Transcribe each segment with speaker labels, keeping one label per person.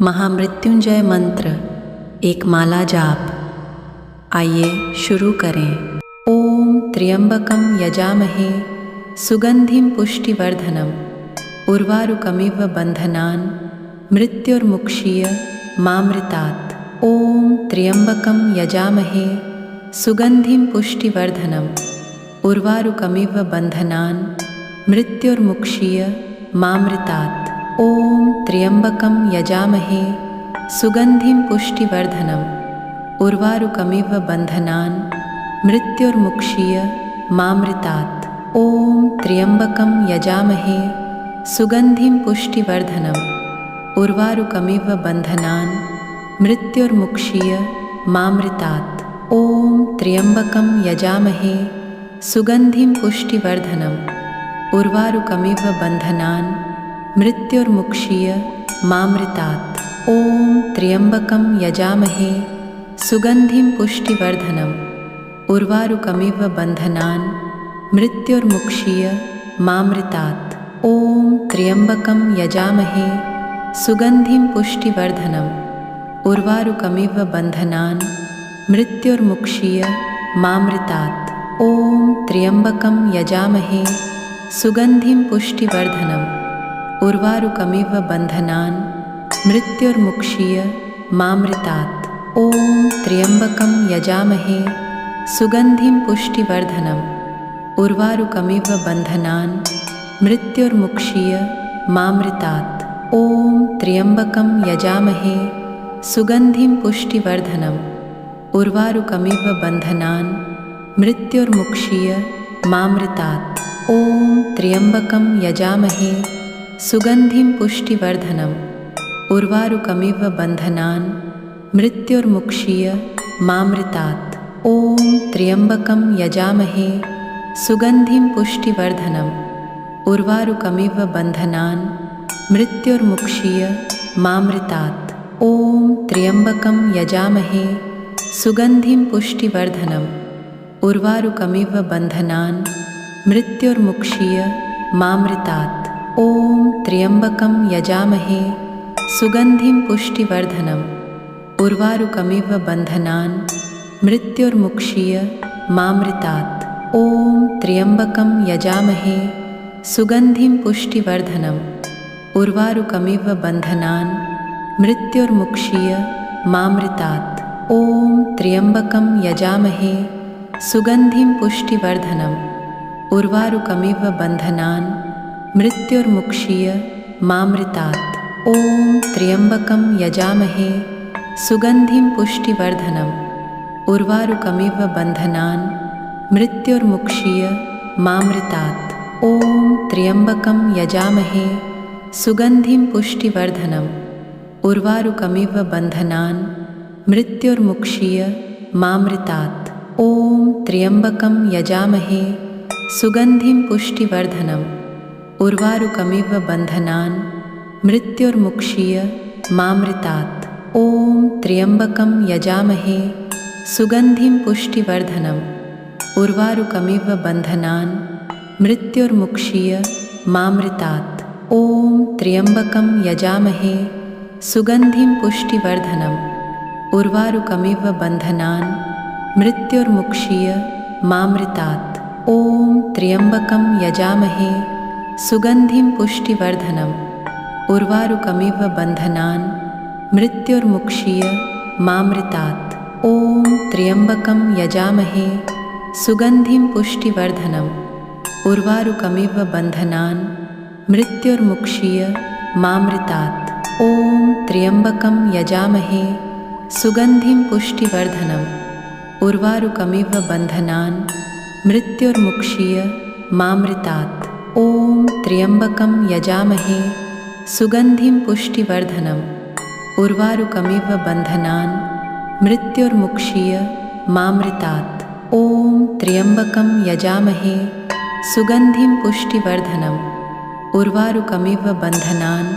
Speaker 1: महामृत्युंजय मंत्र एक माला जाप। आइए शुरू करें। ओम त्र्यंबकं यजामहे सुगंधिं पुष्टिवर्धनम् उर्वारुकमिव बन्धनान् मृत्युर्मुक्षीय मामृतात्। ओम त्र्यंबकं यजामहे सुगंधिं पुष्टिवर्धनम् उर्वारुकमिव बन्धनान् मृत्युर्मुक्षीय मामृतात्। ओम त्र्यंबकं यजामहे सुगंधिं पुष्टिवर्धनम् उर्वारुकमिव बन्धनान् मृत्युर्मुक्षीय मामृतात्। ओम त्र्यंबकं यजामहे सुगंधिं पुष्टिवर्धनम् उर्वारुकमिव बन्धनान् मृत्युर्मुक्षीय मामृतात्। ओम त्र्यंबकं यजामहे सुगंधिं पुष्टिवर्धनम् उर्वारुकमिव बन्धनान् मृत्युर्मुक्षीय मामृतात्। ओम त्र्यंबकं यजामहे सुगंधिं पुष्टिवर्धनम् उर्वारुकमिव बन्धनान् मृत्युर्मुक्षीय मामृतात्। ओम त्र्यंबकं यजामहे सुगंधिं पुष्टिवर्धनम् उर्वारुकमिव बन्धनान् मृत्युर्मुक्षीय मामृतात्। ओम त्र्यंबकं यजामहे सुगंधिं पुष्टिवर्धनम् उर्वारुकमिव बन्धनान् मृत्युर्मुक्षीय मामृतात्। ओम त्र्यंबकं यजामहे सुगंधिं पुष्टिवर्धनम् उर्वारुकमिव बन्धनान् मृत्युर्मुक्षीय मामृतात्। ओम त्र्यंबकं यजामहे सुगंधिं पुष्टिवर्धनम् उर्वारुकमिव बन्धनान् मृत्युर्मुक्षीय मामृतात्। ओम त्र्यंबकं यजामहे सुगंधिं पुष्टिवर्धनम् उर्वारुकमिव बन्धनान् मृत्युर्मुक्षीय मामृतात्। ओम त्र्यंबकं यजामहे सुगंधिं पुष्टिवर्धनम् उर्वारुकमिव बन्धनान् मृत्युर्मुक्षीय मामृतात्। ओम त्र्यंबकं यजामहे सुगंधिं पुष्टिवर्धनम् उर्वारुकमिव बन्धनान् मृत्युर्मुक्षीय मामृतात्। ओम त्र्यंबकं यजामहे सुगंधिं पुष्टिवर्धनम् उर्वारुकमिव बन्धनान् मृत्युर्मुक्षीय मामृतात्। ओम त्र्यंबकं यजामहे सुगंधिं पुष्टिवर्धनम् उर्वारुकमिव बन्धनान् मृत्युर्मुक्षीय मामृतात्। ओम त्र्यंबकं यजामहे सुगंधिं पुष्टिवर्धनम् उर्वारुकमिव बन्धनान् मृत्युर्मुक्षीय मामृतात्। ओम त्र्यंबकं यजामहे सुगंधिं पुष्टिवर्धनम् उर्वारुकमिव बन्धनान् मृत्युर्मुक्षीय मामृतात्। ओम त्र्यंबकं यजामहे सुगंधिं पुष्टिवर्धनम् उर्वारुकमिव बन्धनान् मृत्युर्मुक्षीय मामृतात्। ओम त्र्यंबकं यजामहे सुगंधिं पुष्टिवर्धनम् उर्वारुकमिव बन्धनान् मृत्युर्मुक्षीय मामृतात्। ओम त्र्यंबकं यजामहे सुगंधिं पुष्टिवर्धनम् उर्वारुकमिव बन्धनान् मृत्युर्मुक्षीय मामृतात्। ओम त्र्यंबकं यजामहे सुगंधिं पुष्टिवर्धनम् उर्वारुकमिव बन्धनान् मृत्युर्मुक्षीय मामृतात्। ओम त्र्यंबकं यजामहे सुगंधिं पुष्टिवर्धनम् उर्वारुकमिव बन्धनान् मृत्युर्मुक्षीय मामृतात्। ओम त्र्यंबकं यजामहे सुगंधिं पुष्टिवर्धनम् उर्वारुकमिव बन्धनान् मृत्युर्मुक्षीय मामृतात्। ओम त्र्यंबकं यजामहे सुगंधिं पुष्टिवर्धनम् उर्वारुकमिव बन्धनान् मृत्युर्मुक्षीय मामृतात्। ओम त्र्यंबकं यजामहे सुगंधिं पुष्टिवर्धनम् उर्वारुकमिव बन्धनान् मृत्युर्मुक्षीय मामृतात्। ओम त्र्यंबकं यजामहे सुगंधिं पुष्टिवर्धनम् उर्वारुकमिव बन्धनान्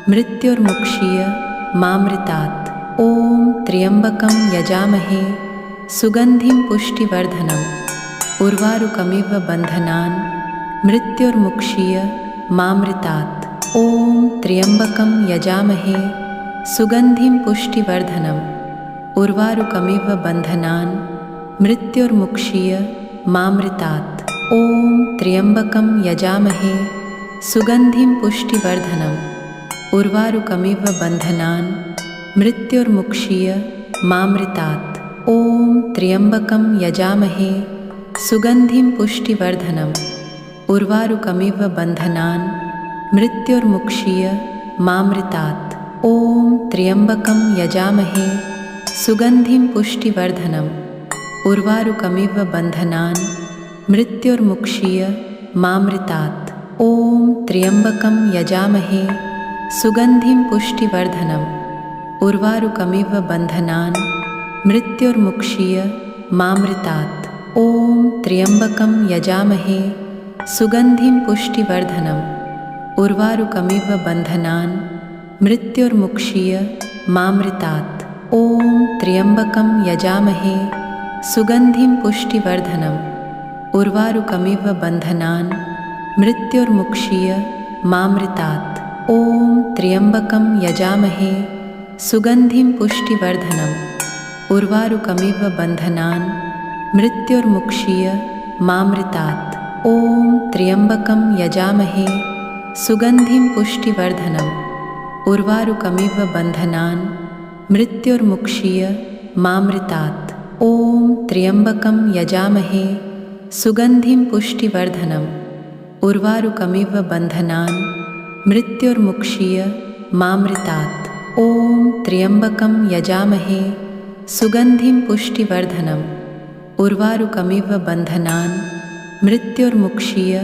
Speaker 1: मृत्युर्मुक्षीय मामृतात्। ओम त्र्यंबकं यजामहे सुगंधिं पुष्टिवर्धनम् उर्वारुकमिव बन्धनान् मृत्युर्मुक्षीय मामृतात्। ओम त्र्यंबकं यजामहे सुगन्धिं पुष्टिवर्धनम् उर्वारुकमिव बन्धनान् मृत्युर्मुक्षीय मामृतात्। ॐ त्र्यम्बकं यजामहे सुगन्धिं पुष्टिवर्धनम् उर्वारुकमिव बन्धनान् मृत्युर्मुक्षीय मामृतात्। ॐ त्र्यम्बकं यजामहे सुगन्धिं पुष्टिवर्धनम् उर्वारुकमिव बन्धनान् मृत्युर्मुक्षीय मामृतात्। ॐ त्र्यम्बकं यजामहे सुगन्धिं पुष्टिवर्धनम् उर्वारुकमिव बन्धनान् मृत्युर्मुक्षीय मामृतात्। ॐ त्र्यम्बकं यजामहे सुगन्धिं पुष्टिवर्धनम् उर्वारुकमिव बन्धनान् मृत्युर्मुक्षीय मामृतात्। ॐ त्र्यम्बकं यजामहे सुगन्धिं पुष्टिवर्धनम् उर्वारुकमिव बन्धनान् मृत्युर्मुक्षीय मामृतात्। ॐ त्र्यम्बकं यजामहे सुगन्धिं पुष्टिवर्धनम् उर्वारुकमिव बन्धनान् मृत्युर्मुक्षीय मामृतात्। ॐ त्र्यम्बकं यजामहे सुगन्धिं पुष्टिवर्धनम् उर्वारुकमिव बन्धनान् मृत्युर्मुक्षीय मामृतात्। ॐ त्र्यम्बकं यजामहे सुगन्धिं पुष्टिवर्धनम् उर्वारुकमिव बन्धनान् मृत्युर्मुक्षीय मामृतात्। ॐ त्र्यम्बकं यजामहे सुगन्धिं पुष्टिवर्धनम् उर्वारुकमिव बन्धनान् मृत्युर्मुक्षीय मामृतात्। ॐ त्र्यम्बकं यजामहे सुगन्धिं पुष्टिवर्धनम् उर्वारुकमिव बन्धनान् मृत्युर्मुक्षीय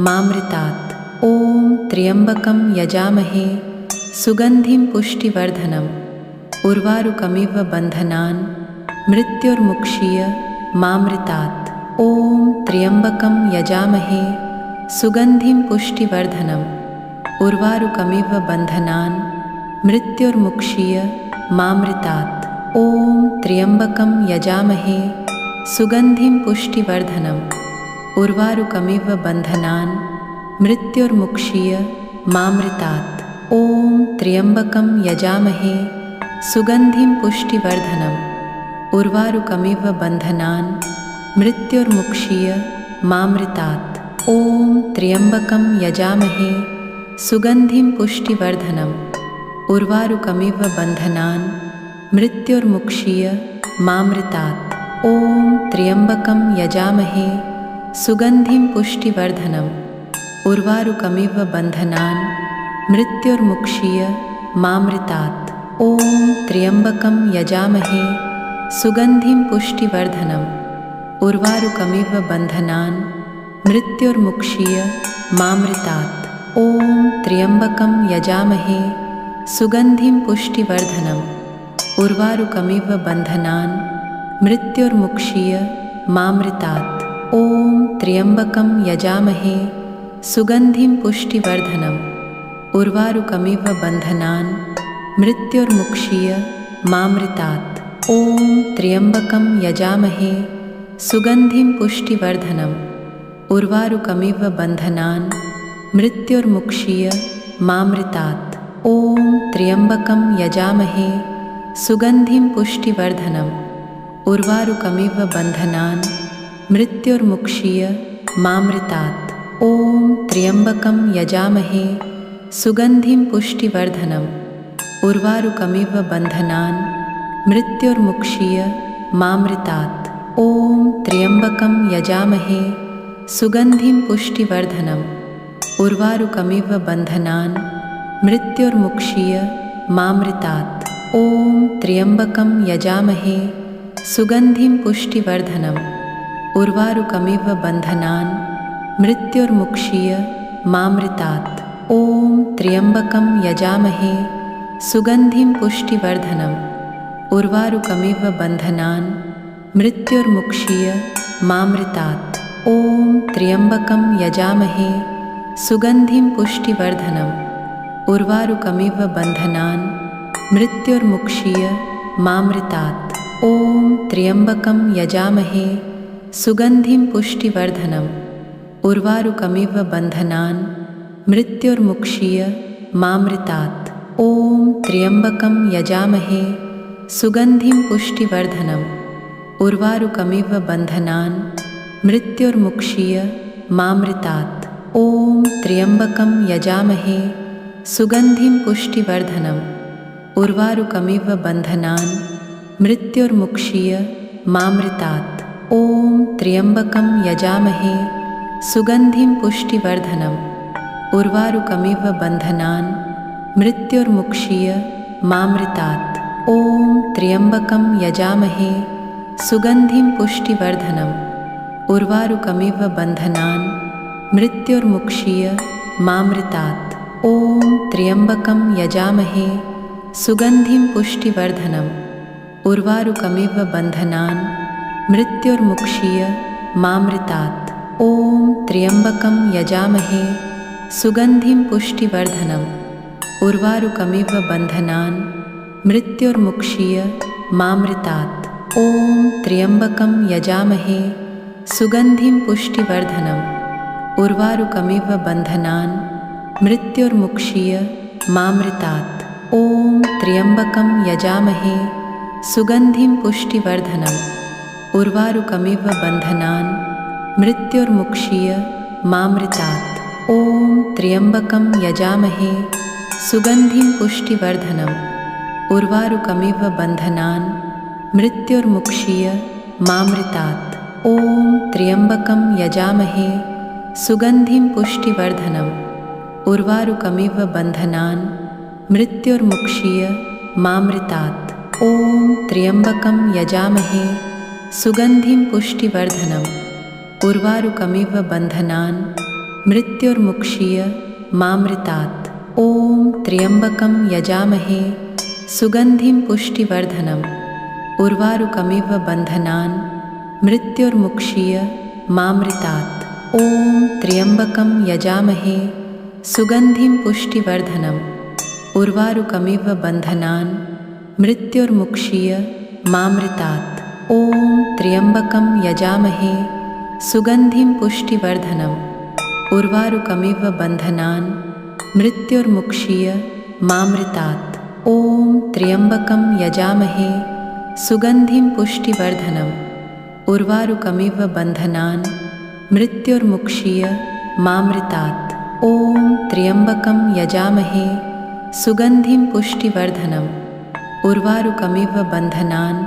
Speaker 1: मामृतात्। ॐ त्र्यम्बकं यजामहे सुगन्धिं पुष्टिवर्धनम् उर्वारुकमिव बन्धनान् मृत्युर्मुक्षीय मामृतात्। ॐ त्र्यम्बकं यजामहे सुगन्धिं पुष्टिवर्धनम् उर्वारुकमिव बन्धनान् मृत्युर्मुक्षीय मामृतात्। ॐ त्र्यम्बकं यजामहे सुगन्धिं पुष्टिवर्धनम् उर्वारुकमिव बन्धनान् मृत्युर्मुक्षीय मामृतात्। ॐ त्र्यम्बकं यजामहे सुगन्धिं पुष्टिवर्धनम् उर्वारुकमिव बन्धनान् मृत्युर्मुक्षीय मामृतात्। ॐ त्र्यम्बकं यजामहे सुगन्धिं पुष्टिवर्धनम् उर्वारुकमिव बन्धनान् मृत्युर्मुक्षीय मामृतात्। ॐ त्र्यम्बकं यजामहे सुगन्धिं पुष्टिवर्धनम् उर्वारुकमिव बन्धनान् मृत्युर्मुक्षीय मामृतात्। ॐ त्र्यम्बकं यजामहे सुगन्धिं पुष्टिवर्धनम् उर्वारुकमिव बन्धनान् मृत्युर्मुक्षीय मामृतात्। ॐ त्र्यम्बकं यजामहे सुगन्धिं पुष्टिवर्धनम् उर्वारुकमिव बन्धनान् मृत्युर्मुक्षीय मामृतात्। ॐ त्र्यम्बकं यजामहे सुगन्धिं पुष्टिवर्धनम् उर्वारुकमिव बन्धनान् मृत्युर्मुक्षीय मामृतात्। ॐ त्र्यम्बकं यजामहे सुगन्धिं पुष्टिवर्धनम् उर्वारुकमिव बन्धनान् मृत्युर्मुक्षीय मामृतात्। ॐ त्र्यम्बकं यजामहे सुगन्धिं पुष्टिवर्धनम् उर्वारुकमिव बन्धनान् मृत्युर्मुक्षीय मामृतात्। ॐ त्र्यम्बकं यजामहे सुगन्धिं पुष्टिवर्धनम् उर्वारुकमिव बन्धनान् मृत्युर्मुक्षीय मामृतात्। ॐ त्र्यम्बकं यजामहे सुगन्धिं पुष्टिवर्धनम् उर्वारुकमिव बन्धनान् मृत्युर्मुक्षीय मामृतात्। ॐ त्र्यम्बकं यजामहे सुगन्धिं पुष्टिवर्धनम् उर्वारुकमिव बन्धनान् मृत्युर्मुक्षीय मामृतात्। ॐ त्र्यम्बकं यजामहे सुगन्धिं पुष्टिवर्धनम् उर्वारुकमिव बन्धनान् मृत्युर्मुक्षीय मामृतात्। ॐ त्र्यम्बकं यजामहे सुगन्धिं पुष्टिवर्धनम् उर्वारुकमिव बन्धनान् मृत्युर्मुक्षीय मामृतात्। ॐ त्र्यम्बकं यजामहे सुगन्धिं पुष्टिवर्धनम् उर्वारुकमिव बन्धनान् मृत्युर्मुक्षीय मामृतात्। ॐ त्र्यम्बकं यजामहे सुगन्धिं पुष्टिवर्धनम् उर्वारुकमिव बन्धनान् मृत्युर्मुक्षीय मामृतात्। ॐ त्र्यम्बकं यजामहे सुगन्धिं पुष्टिवर्धनम् उर्वारुकमिव बन्धनान् मृत्युर्मुक्षीय मामृतात्। ॐ त्र्यम्बकं यजामहे सुगन्धिं पुष्टिवर्धनम् उर्वारुकमिव बन्धनान् मृत्युर्मुक्षीय मामृतात्। ॐ त्र्यम्बकं यजामहे सुगन्धिं पुष्टिवर्धनम् उर्वारुकमिव बन्धनान् मृत्युर्मुक्षीय मामृतात्। ॐ त्र्यम्बकं यजामहे सुगन्धिं पुष्टिवर्धनम् उर्वारुकमिव बन्धनान् मृत्युर्मुक्षीय मामृतात्। ॐ त्र्यम्बकं यजामहे सुगन्धिं पुष्टिवर्धनम् उर्वारुकमिव बन्धनान् मृत्युर्मुक्षीय मामृतात्। ॐ त्र्यम्बकं यजामहे सुगन्धिं पुष्टिवर्धनम् उर्वारुकमिव बन्धनान् मृत्युर्मुक्षीय मामृतात्। ॐ त्र्यम्बकं यजामहे सुगन्धिं पुष्टिवर्धनम् उर्वारुकमिव बन्धनान् मृत्युर्मुक्षीय मामृतात्। ॐ त्र्यम्बकं यजामहे सुगन्धिं पुष्टिवर्धनम् उर्वारुकमिव बन्धनान् मृत्युर्मुक्षीय मामृतात्। ॐ त्र्यम्बकं यजामहे सुगन्धिं पुष्टिवर्धनम् उर्वारुकमिव बन्धनान् मृत्युर्मुक्षीय मामृतात्। ॐ त्र्यम्बकं यजामहे सुगन्धिं पुष्टिवर्धनम् उर्वारुकमिव बन्धनान् मृत्युर्मुक्षीय मामृतात्। ॐ त्र्यम्बकं यजामहे सुगन्धिं पुष्टिवर्धनम् उर्वारुकमिव बन्धनान् मृत्युर्मुक्षीय मामृतात्। ॐ त्र्यम्बकं यजामहे सुगन्धिं पुष्टिवर्धनम् उर्वारुकमिव बन्धनान् मृत्युर्मुक्षीय मामृतात्। ॐ त्र्यम्बकं यजामहे सुगन्धिं पुष्टिवर्धनम् उर्वारुकमिव बन्धनान् मृत्युर्मुक्षीय मामृतात्। ॐ त्र्यम्बकं यजामहे सुगन्धिं पुष्टिवर्धनम् उर्वारुकमिव बन्धनान् मृत्युर्मुक्षीय मामृतात्। ॐ त्र्यम्बकं यजामहे सुगन्धिं पुष्टिवर्धनम् उर्वारुकमिव बन्धनान्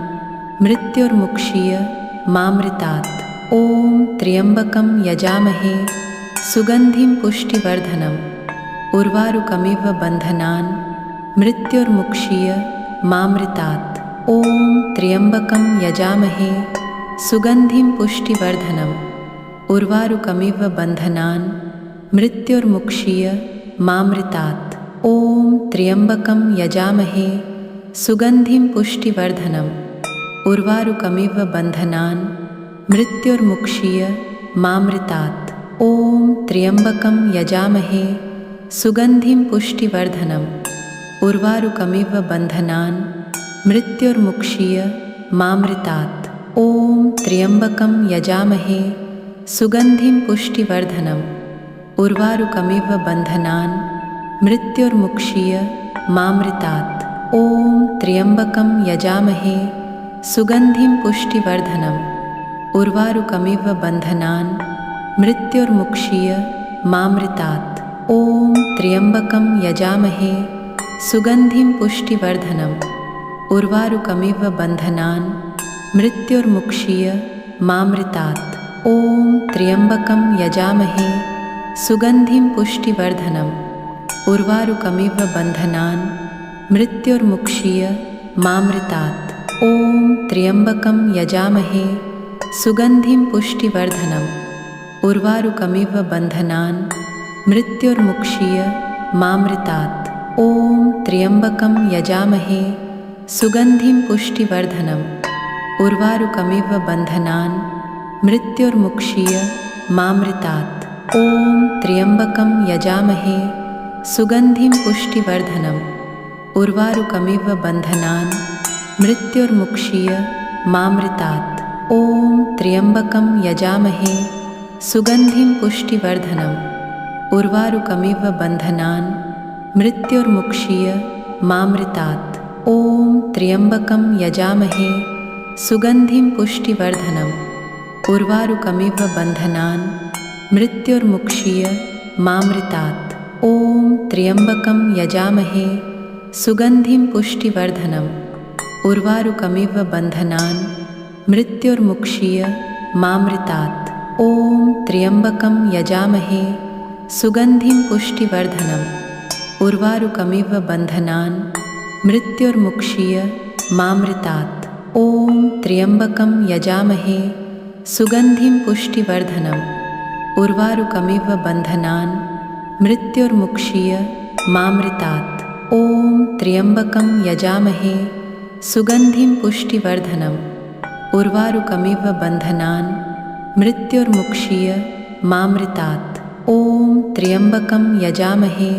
Speaker 1: मृत्युर्मुक्षीय मामृतात्। ॐ त्र्यम्बकं यजामहे सुगन्धिं पुष्टिवर्धनम् उर्वारुकमिव बन्धनान् मृत्युर्मुक्षीय मामृतात्। ॐ त्र्यम्बकं यजामहे सुगन्धिं पुष्टिवर्धनम् उर्वारुकमिव बन्धनान् मृत्युर्मुक्षीय मामृतात्। ॐ त्र्यम्बकं यजामहे सुगन्धिं पुष्टिवर्धनम् उर्वारुकमिव बन्धनान् मृत्युर्मुक्षीय मामृतात्। ॐ त्र्यम्बकं यजामहे सुगन्धिं पुष्टिवर्धनम् उर्वारुकमिव बन्धनान् मृत्युर्मुक्षीय मामृतात्। ॐ त्र्यम्बकं यजामहे सुगन्धिं पुष्टिवर्धनम् उर्वारुकमिव बन्धनान् मृत्युर्मुक्षीय मामृतात्। ॐ त्र्यम्बकं यजामहे सुगन्धिं पुष्टिवर्धनम् उर्वारुकमिव बन्धनान् मृत्युर्मुक्षीय मामृतात्। ॐ त्र्यम्बकं यजामहे सुगन्धिं पुष्टिवर्धनम् उर्वारुकमिव बन्धनान् मृत्युर्मुक्षीय मामृतात्। ॐ त्र्यम्बकं यजामहे सुगन्धिं पुष्टिवर्धनम् उर्वारुकमिव बन्धनान् मृत्युर्मुक्षीय मामृतात्। ॐ त्र्यम्बकं यजामहे सुगन्धिं पुष्टिवर्धनम् उर्वारुकमिव बन्धनान् मृत्युर्मुक्षीय मामृतात्। ॐ त्र्यम्बकं यजामहे सुगन्धिं पुष्टिवर्धनम् उर्वारुकमिव बन्धनान् मृत्युर्मुक्षीय मामृतात्। ॐ त्र्यम्बकं यजामहे सुगन्धिं पुष्टिवर्धनम् उर्वारुकमिव बन्धनान् मृत्युर्मुक्षीय मामृतात्। ॐ त्र्यम्बकं यजामहे सुगन्धिं पुष्टिवर्धनम् उर्वारुकमिव बन्धनान् मृत्युर्मुक्षीय मामृतात्। ॐ त्र्यम्बकं यजामहे सुगन्धिं पुष्टिवर्धनम् उर्वारुकमिव बन्धनान् मृत्युर्मुक्षीय मामृतात्। ॐ त्र्यम्बकं यजामहे सुगन्धिं पुष्टिवर्धनम् उर्वारुकमिव बन्धनान् मृत्युर्मुक्षीय मामृतात्। ॐ त्र्यम्बकं यजामहे सुगन्धिं पुष्टिवर्धनम् उर्वारुकमिव बन्धनान् मृत्युर्मुक्षीय मामृतात्। ॐ त्र्यम्बकं यजामहे सुगन्धिं पुष्टिवर्धनम् उर्वारुकमिव बन्धनान् मृत्युर्मुक्षीय मामृतात्। ॐ त्र्यम्बकं यजामहे सुगन्धिं पुष्टिवर्धनम् उर्वारुकमिव बन्धनान् मृत्युर्मुक्षीय मामृतात्। ॐ त्र्यम्बकं यजामहे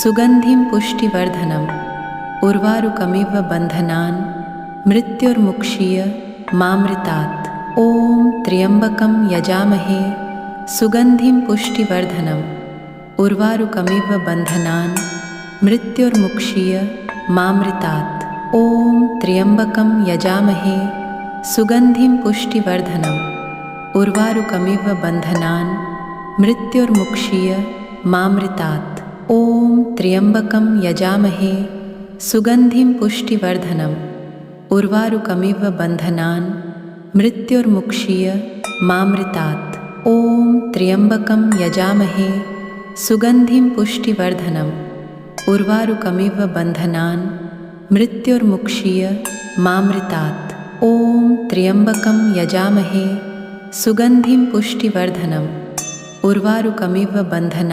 Speaker 1: सुगन्धिं पुष्टिवर्धनम् उर्वारुकमिव बन्धनान् मृत्युर्मुक्षीय मामृतात्। ॐ त्र्यम्बकं यजामहे सुगन्धिं पुष्टिवर्धनम् उर्वारुकमिव बन्धनान् मृत्युर्मुक्षीय मामृतात्। ॐ त्र्यम्बकं यजामहे सुगन्धिं पुष्टिवर्धनम् उर्वारुकमिव बन्धनान् मृत्युर्मुक्षीय मामृतात्। ॐ त्र्यम्बकं यजामहे सुगन्धिं पुष्टिवर्धनम् उर्वारुकमिव बन्धनान् मृत्युर्मुक्षीय मामृतात्। ॐ त्र्यम्बकं यजामहे सुगन्धिं पुष्टिवर्धनम् उर्वारुकमिव बन्धनान् मृत्युर्मुक्षीय मामृतात्। ॐ त्र्यम्बकं यजामहे सुगन्धिं पुष्टिवर्धनम् उर्वारुकमिव बन्धनान्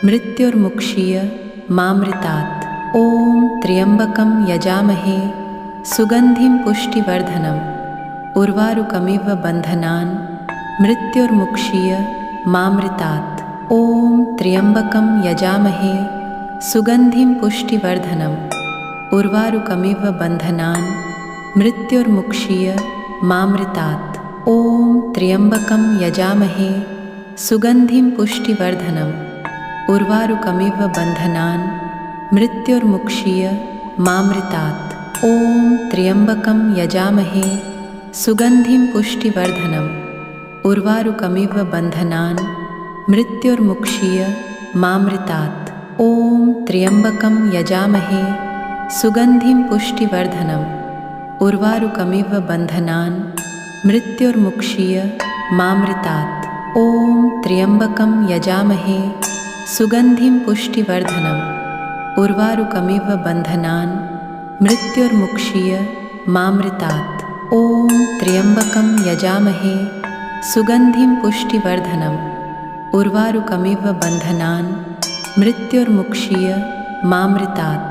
Speaker 1: मृत्युर्मुक्षीय मामृतात्। ॐ त्र्यम्बकं यजामहे सुगन्धिं पुष्टिवर्धनम् उर्वारुकमिव बन्धनान् मृत्युर्मुक्षीय मामृतात्। ॐ त्र्यम्बकं यजामहे सुगन्धिं पुष्टिवर्धनम् उर्वारुकमिव बन्धनान् मृत्युर्मुक्षीय मामृतात्। ॐ त्र्यम्बकं यजामहे सुगन्धिं पुष्टिवर्धनम् उर्वारुकमिव बन्धनान् मृत्युर्मुक्षीय मामृतात्। ॐ त्र्यम्बकं यजामहे सुगन्धिं पुष्टिवर्धनम् उर्वारुकमिव बन्धनान् मृत्युर्मुक्षीय मामृतात्। ॐ त्र्यम्बकं यजामहे सुगन्धिं पुष्टिवर्धनम् उर्वारुकमिव बन्धनान् मृत्युर्मुक्षीय मामृतात्। ॐ त्र्यम्बकं यजामहे सुगन्धिं पुष्टिवर्धनम् उर्वारुकमिव बन्धनान् मृत्युर्मुक्षीय मामृतात्। ॐ त्र्यम्बकं यजामहे सुगन्धिं पुष्टिवर्धनम् उर्वारुकमिव बन्धनान् मृत्युर्मुक्षीय मामृतात्।